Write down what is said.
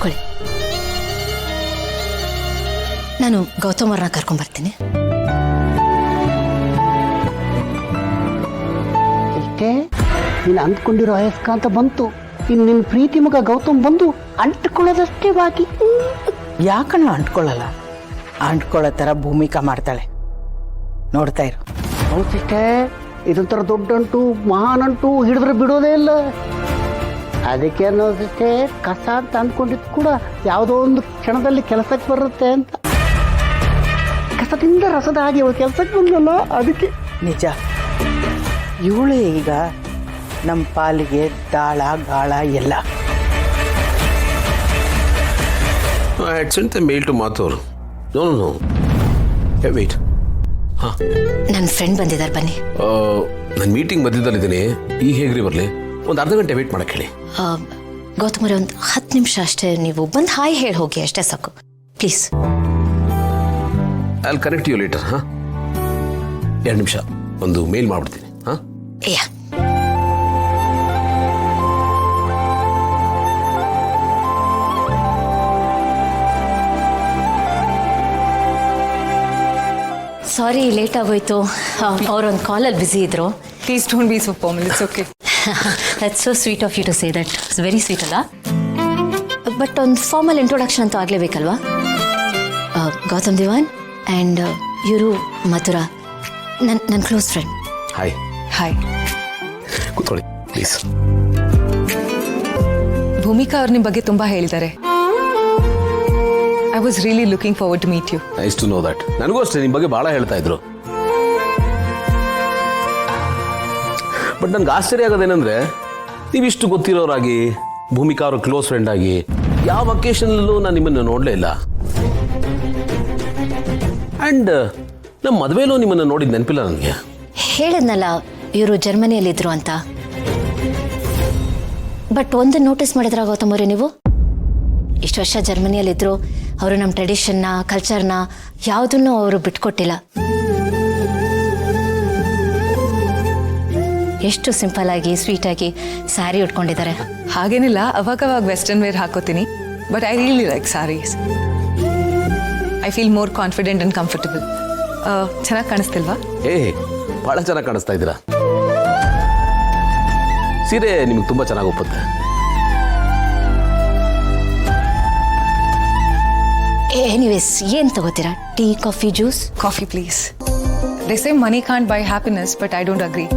ಕೂತ್ಕೊಳ್ಳಿ. ನಾನು ಗೌತಮ್ ಅವ್ರನ್ನ ಕರ್ಕೊಂಡ್ಬರ್ತೀನಿ. ಅಷ್ಟೇ, ನೀನು ಅಂದ್ಕೊಂಡಿರೋ ಅಯಸ್ಕಾಂತ ಬಂತು. ಇನ್ನು ನಿನ್ನ ಪ್ರೀತಿ ಮಗ ಗೌತಮ್ ಬಂದು ಅಂಟ್ಕೊಳ್ಳೋದಷ್ಟೇ ಬಾಕಿ. ಯಾಕಣ್ಣ ಅಂಟ್ಕೊಳ್ಳಲ್ಲ? ಅಂಟ್ಕೊಳ್ಳೋ ಥರ ಭೂಮಿಕಾ ಮಾಡ್ತಾಳೆ, ನೋಡ್ತಾ ಇರು. ಹೌದಷ್ಟೇ, ಇದೊಂಥರ ದೊಡ್ಡಂಟು ಮಹಾನಂಟು ಹಿಡಿದ್ರೆ ಬಿಡೋದೇ ಇಲ್ಲ. ಅದಕ್ಕೆ ಅನ್ನೋದಷ್ಟೇ ಕಸ ಅಂತ ಅಂದ್ಕೊಂಡಿದ್ದು ಕೂಡ ಯಾವುದೋ ಒಂದು ಕ್ಷಣದಲ್ಲಿ ಕೆಲಸಕ್ಕೆ ಬರುತ್ತೆ ಅಂತ. ಕಸದಿಂದ ರಸದ ಹಾಗೆ ಕೆಲಸಕ್ಕೆ ಬಂದಲ್ಲ, ಅದಕ್ಕೆ. ನಿಜ, ಇವಳೇ ಈಗ ನಮ್ಮ ಪಾಲಿಗೆ ದಾಳ ಗಾಳ ಎಲ್ಲ. I had sent a mail to Mathur. No. Hey, wait. ನನ್ನ ಫ್ರೆಂಡ್ ಬಂದಿದ್ದಾರೆ, ಬನ್ನಿ. ನಾನು ಮೀಟಿಂಗ್ ಮಧ್ಯದಲ್ಲಿದ್ದೀನಿ. ಈಗ ಹೇಗ್ರಿ ಬರಲಿ? ಒಂದು ಅರ್ಧ ಗಂಟೆ ವೇಟ್ ಮಾಡಕ್ಕೆ ಹೇಳಿ. ಗೌತಮ್ ಅವರೇ, ಒಂದು 10 ನಿಮಿಷ ಅಷ್ಟೇ. ನೀವು ಬಂದು ಹಾಯ್ ಹೇಳಿ ಹೋಗಿ, ಅಷ್ಟೇ ಸಾಕು, please. I'll connect you later. 2 ನಿಮಿಷ ಒಂದು ಮೇಲ್ ಮಾಡ್ಬಿಡ್ತೀನಿ. ಯಾ, ಸಾರಿ ಲೇಟ್ ಆಗೋಯ್ತು. ಅವರೊಂದು ಕಾಲಲ್ಲಿ ಬ್ಯುಸಿ ಇದ್ರು. Please don't be so formal. It's okay. That's so sweet of you to say that. It's very sweet, ಅಲ್ಲ? ಬಟ್ ಒಂದು ಫಾರ್ಮಲ್ ಇಂಟ್ರೊಡಕ್ಷನ್ ಅಂತೂ ಆಗಲೇಬೇಕಲ್ವಾ? ಗೌತಮ್ ದಿವಾನ್ ಆ್ಯಂಡ್ ಇವರು ಮಥುರಾ, ನನ್ನ ಕ್ಲೋಸ್ ಫ್ರೆಂಡ್. ಹಾಯ್. Hi. ಕೂತ್ಕೊಳ್ಳಿ ಪ್ಲೀಸ್. ಭೂಮಿಕಾ ಅವ್ರು ನಿಮ್ಮ ಬಗ್ಗೆ ತುಂಬಾ ಹೇಳಿದ್ದಾರೆ. I was really looking forward to meet you. Nice to know that. ನನಗೂ ಅಷ್ಟೇ ನಿಮ್ಮ ಬಗ್ಗೆ ಭಾಳ ಹೇಳ್ತಾ ಇದ್ರು. ಬಟ್ ನನ್ಗೆ ಆಶ್ಚರ್ಯ ಆಗೋದೇನೆಂದ್ರೆ, ನೀವಿಷ್ಟು ಗೊತ್ತಿರೋರಾಗಿ, ಭೂಮಿಕಾ ಅವ್ರ ಕ್ಲೋಸ್ ಫ್ರೆಂಡ್ ಆಗಿ, ಯಾವ ಅಕೇಶನಲ್ಲೂ ನಾನು ನಿಮ್ಮನ್ನು ನೋಡಲೇ ಇಲ್ಲ. ಆ್ಯಂಡ್ ನಮ್ಮ ಮದುವೆಲೂ ನಿಮ್ಮನ್ನು ನೋಡಿದ ನೆನಪಿಲ್ಲ ನನಗೆ. ಹೇಳಿದ್ನಲ್ಲ, ಇವರು ಜರ್ಮನಿಯಲ್ಲಿದ್ದರು ಅಂತ. ಬಟ್ ಒಂದು ನೋಟಿಸ್ ಮಾಡಿದ್ರ ಗೌತಮ್ ಅವರೇ, ನೀವು ಇಷ್ಟು ವರ್ಷ ಜರ್ಮನಿಯಲ್ಲಿದ್ದರು. ಅವರು ನಮ್ಮ ಟ್ರೆಡಿಷನ್ನ, ಕಲ್ಚರ್ನ ಯಾವುದನ್ನು ಅವರು ಬಿಟ್ಕೊಟ್ಟಿಲ್ಲ. ಎಷ್ಟು ಸಿಂಪಲ್ ಆಗಿ, ಸ್ವೀಟ್ ಆಗಿ ಸ್ಯಾರಿ ಉಟ್ಕೊಂಡಿದ್ದಾರೆ. ಹಾಗೇನಿಲ್ಲ, ಅವಾಗ ವೆಸ್ಟರ್ನ್ ವೇರ್ ಹಾಕೋತೀನಿ. But I really like saris. I feel more confident and comfortable. ಚೆನ್ನಾಗಿ ಕಾಣಿಸ್ತಿಲ್ವಾ? ಭಾಳ ಚೆನ್ನಾಗಿ ಕಾಣಿಸ್ತಾ ಇದ್ದೀರಾ. ಸೀರೆ ನಿಮಗೆ ತುಂಬ ಚೆನ್ನಾಗಿ ಒಪ್ಪುತ್ತೆ. ಎನಿವೇಸ್, ಏನು ತಗೋತೀರಾ? Tea, coffee, juice? Coffee, please. They say money can't buy happiness, but I don't agree.